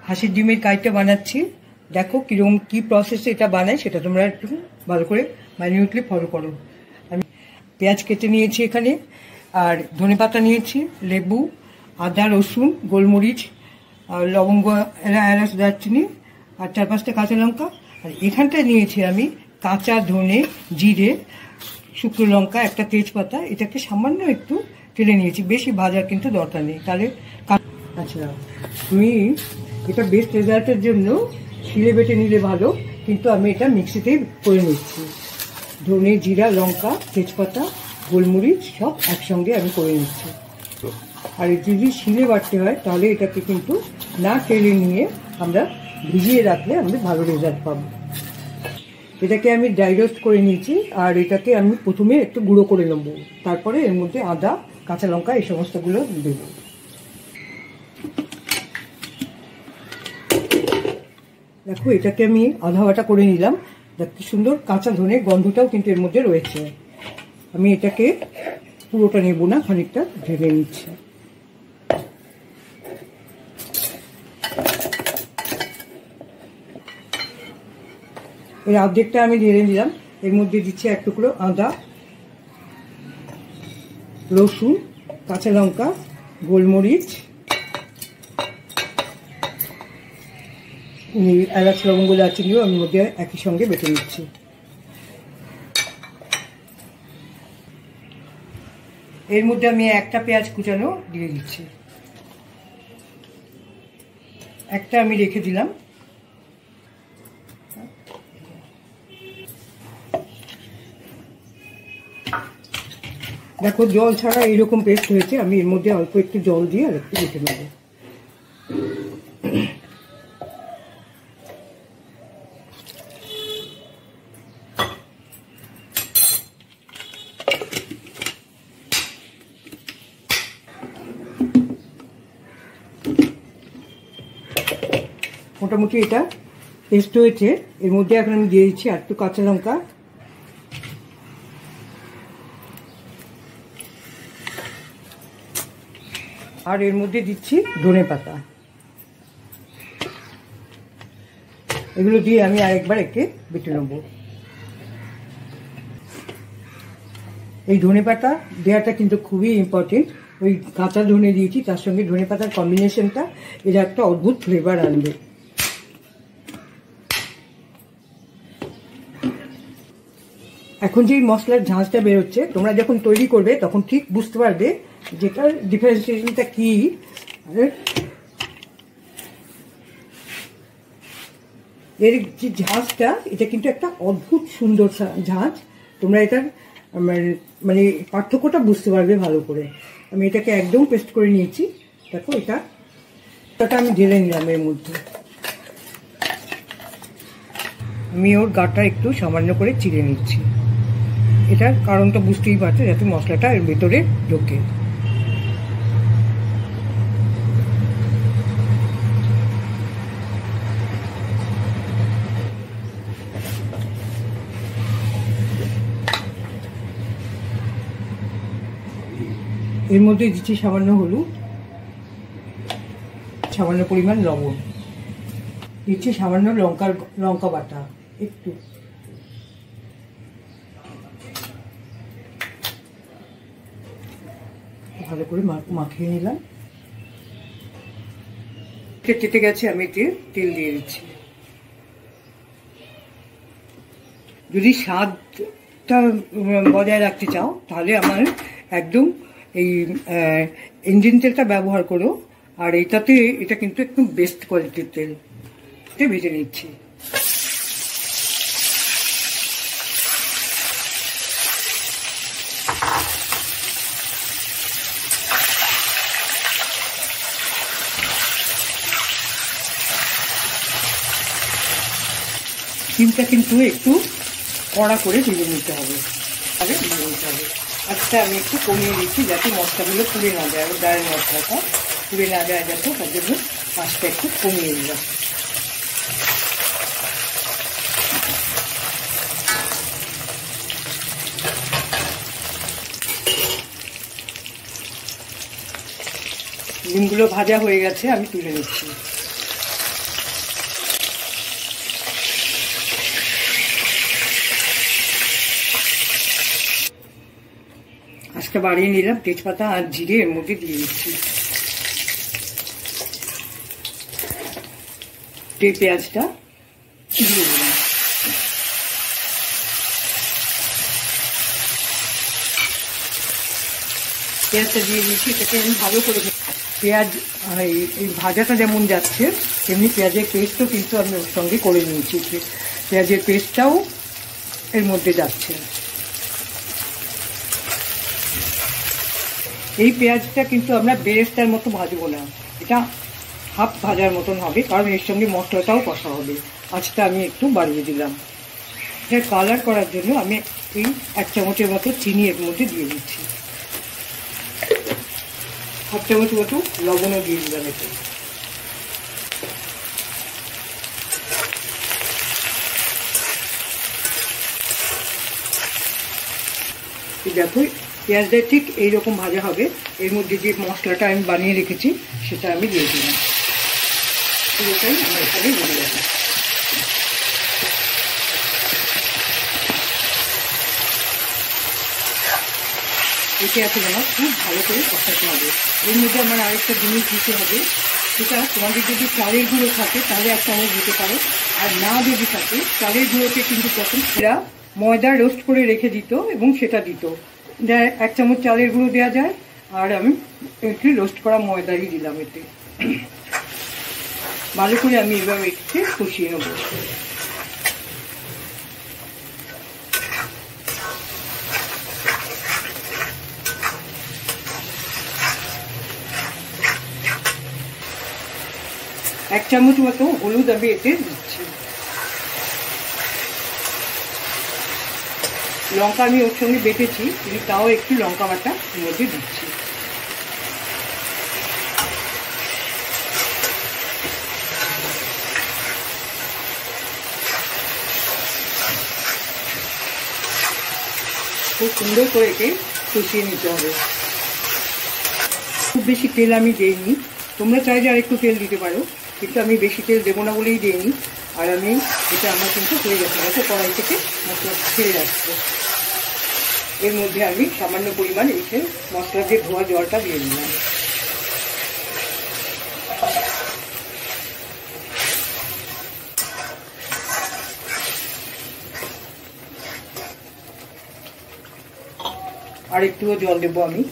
হাঁসের ডিমের কাইটা বানাচ্ছি। দেখো কিরকম কি প্রসেসে এটা বানায় সেটা তোমরা একটু ভালো করে মাইনিউটলি ফলো করো। আমি পেঁয়াজ কেটে নিয়েছি এখানে, আর ধনেপাতা নিয়েছি, লেবু, আদা, রসুন, গোলমরিচ, আর লবঙ্গ, এলাচ, দারচিনি, আর 4-5টা কাঁচা লঙ্কা। আর এখানটায় নিয়েছি আমি কাঁচা ধনে, জিরে, শুকনো লঙ্কা, একটা তেজপাতা। এটাকে সামান্য একটু তেলে নিয়েছি, বেশি ভাজার কিন্তু দরকার নেই, তাহলে। আচ্ছা, তুমি এটা বেস্ট রেজাল্টের জন্য শিলে বেটে নিলে ভালো, কিন্তু আমি এটা মিক্সিতেই করে নিচ্ছি। ধনে, জিরা, লঙ্কা, তেজপাতা, গোলমরিচ সব একসঙ্গে আমি করে নিচ্ছি। আর যদি শিলে বাটতে হয় তাহলে এটাকে কিন্তু না তেলে নিয়ে আমরা ভিজিয়ে রাখলে আমাদের ভালো রেজাল্ট পাবো। এটাকে আমি ড্রাই রোস্ট করে নিয়েছি, আর এটাকে আমি প্রথমে একটু গুঁড়ো করে নেব, তারপরে এর মধ্যে আদা, কাঁচা লঙ্কা এই সমস্তগুলো দেব। দেখো এটাকে আমি আধা বাটা করে নিলাম। দেখতে সুন্দর কাঁচা ধনে গন্ধটাও কিন্তু এর মধ্যে রয়েছে। আমি এটাকে পুরোটা নেব না, খানিকটা ঢেলে নিচ্ছি। এর অর্ধেকটা আমি ঢেলে নিলাম। এর মধ্যে দিচ্ছি এক টুকরো আদা, রসুন, কাঁচা লঙ্কা, গোলমরিচ, এলাচ, লবঙ্গ, দারচিনিও আমি মধ্যে একই সঙ্গে বেটে নিচ্ছি। এর মধ্যে আমি একটা পেঁয়াজ কুচানো দিয়ে দিচ্ছি, একটা আমি রেখে দিলাম। দেখো জল ছাড়া এইরকম পেস্ট হয়েছে। আমি এর মধ্যে অল্প একটু জল দিয়ে আর একটু বেটে নেব। মোটামুটি এটা পেস্ট হয়েছে। এর মধ্যে এখন আমি দিয়ে দিচ্ছি আর একটু কাঁচা লঙ্কা, আর এর মধ্যে দিচ্ছি ধনেপাতা। এগুলো দিয়ে আমি আরেকবার একে বেটে নেব। এই ধনেপাতা দেওয়াটা কিন্তু খুবই ইম্পর্টেন্ট। ওই কাঁচা ধনে দিয়েছি, তার সঙ্গে ধনেপাতার কম্বিনেশনটা এর একটা অদ্ভুত ফ্লেভার আনবে। এখন যে মশলার ঝাঁঝটা বেরোচ্ছে, তোমরা যখন তৈরি করবে তখন ঠিক বুঝতে পারবে যেটার ডিফারেন্সিয়েশনটা কি। এর যে ঝাঁঝটা, এটা কিন্তু একটা অদ্ভুত সুন্দর ঝাঁঝ। তোমরা এটার মানে পার্থক্যটা বুঝতে পারবে ভালো করে। আমি এটাকে একদম পেস্ট করে নিয়েছি। দেখো এটা আমি ঢেলে নিলাম। এর মধ্যে আমি ওর গাটা একটু সামান্য করে চিড়ে নিচ্ছি। এটার কারণটা বুঝতেই পারছো, যাতে মশলাটা এর ভেতরে ঢোকে। এর মধ্যে দিচ্ছি সামান্য হলুদ, সামান্য পরিমাণ লবণ, দিচ্ছি সামান্য লঙ্কা বাটা একটু, ভালো করে মাখিয়ে নিলাম। কেটে গেছে, আমি তেল দিয়ে দিচ্ছি। যদি স্বাদটা বজায় রাখতে চাও তাহলে আমার একদম এই ইঞ্জিন তেলটা ব্যবহার করো। আর এটাতে এটা কিন্তু একদম বেস্ট কোয়ালিটির তেল। ভেজে নিচ্ছি। ডিমটা কিন্তু একটু কড়া করে ভেজে নিতে হবে। আচ্ছা, আমি একটু কমিয়ে দিচ্ছি যাতে মশলাগুলো পুড়ে না যায়। ডায়ের মশলাটা পুড়ে না যায় যাতে, তার জন্য মাছটা একটু কমিয়ে দিলাম। ডিমগুলো ভাজা হয়ে গেছে, আমি তুলে নিচ্ছি। আজকে বাড়িয়ে নিলাম, তেজপাতা আর জিরে এর মধ্যে দিয়ে দিচ্ছি। পেঁয়াজটা দিয়ে দিলাম। পেঁয়াজটা দিয়ে দিচ্ছি, এটাকে আমি ভালো করে পেঁয়াজ এই ভাজাটা যেমন যাচ্ছে তেমনি পেঁয়াজের পেস্টও কিন্তু আমি ওর সঙ্গে করে নিয়েছি। পেঁয়াজের পেস্টটাও এর মধ্যে যাচ্ছে। এই পেঁয়াজটা কিন্তু আমরা বেরেস্তার মতো ভাজবো না, এটা হাফ ভাজার মতন হবে, কারণ এর সঙ্গে মশলাটাও কষা হবে। আজটা আমি একটু বাড়িয়ে দিলাম। এটা কালার করার জন্য আমি এই 1 চামচের মতো চিনি এর মধ্যে দিয়ে দিচ্ছি। 1 চামচ মতো লবণও দিয়ে দিলাম এতে। দেখো পেঁয়াজটা ঠিক এইরকম ভাজা হবে। এর মধ্যে যে মশলাটা আমি বানিয়ে রেখেছি সেটা আমি দিয়ে দিলাম। পুরোটাই আমার এখানে দিয়ে যাবে। এতে এখন আমার খুব ভালো করে কষাতে হবে। এর মধ্যে আমার আরেকটা জিনিস দিতে হবে, সেটা তোমাদের যদি চালের গুঁড়ো থাকে তাহলে 1 চামচ দিতে পারো, আর না যদি থাকে চালের গুঁড়োতে কিন্তু তখন এরা ময়দা রোস্ট করে রেখে দিত এবং সেটা দিত। 1 চামচ চালের গুঁড়ো দেওয়া যায়, আর আমি একটু রোস্ট করা ময়দাই দিলাম এতে। ভালো করে আমি এভাবে একটু কষিয়ে নেব। এক চামচ মতো হলুদ আমি এতে দিচ্ছি। লঙ্কা আমি ওর সঙ্গে বেটেছি, কিন্তু তাও একটু লঙ্কা বাটা এর মধ্যে দিচ্ছি। খুব সুন্দর করে একে কষিয়ে নিতে হবে। খুব বেশি তেল আমি দিইনি, তোমরা চাইলে আর একটু তেল দিতে পারো, কিন্তু আমি বেশি তেল দেবো না বলেই দিইনি। আর আমি এটা আমার কিন্তু হয়ে গেছে, হয়তো কড়াই থেকে মশলা ছেড়ে যাচ্ছে। এর মধ্যে আমি সামান্য পরিমাণ এসে মশলা দিয়ে ধোয়া জলটা দিয়ে দিলাম। আর একটুও জল দেবো আমি।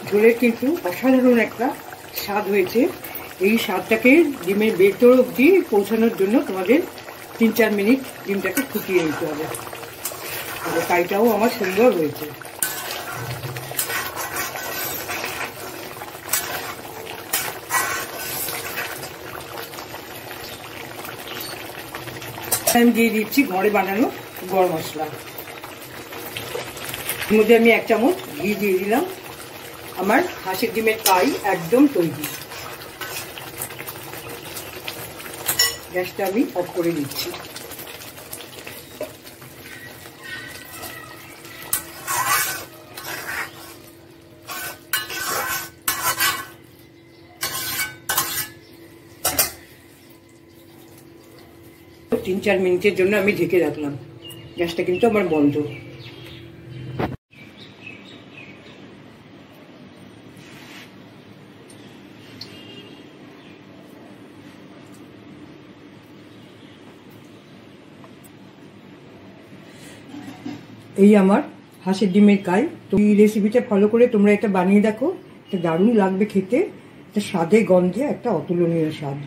ঝোলের কিন্তু অসাধারণ একটা স্বাদ হয়েছে। এই স্বাদটাকে ডিমের ভেতর অবধি পৌঁছানোর জন্য তোমাদের 3-4 মিনিট ডিমটাকে ফুটিয়ে নিতে হবে। আর কাইটাও আমার সুন্দর হয়েছে। আমি দিয়ে দিচ্ছি ঘরে বানানো গরম মশলা। এর মধ্যে আমি 1 চামচ ঘি দিয়ে দিলাম। আমার হাঁসের ডিমের কাই একদম তৈরি। গ্যাসটা আমি অফ করে দিচ্ছি। তিন 4 মিনিটের জন্য আমি ঢেকে রাখলাম। গ্যাসটা কিন্তু আমার বন্ধ। এই আমার হাঁসের ডিমের কাই। তো এই রেসিপিটা ফলো করে তোমরা এটা বানিয়ে দেখো, এটা দারুণ লাগবে খেতে। এটা স্বাদে গন্ধে একটা অতুলনীয় স্বাদ।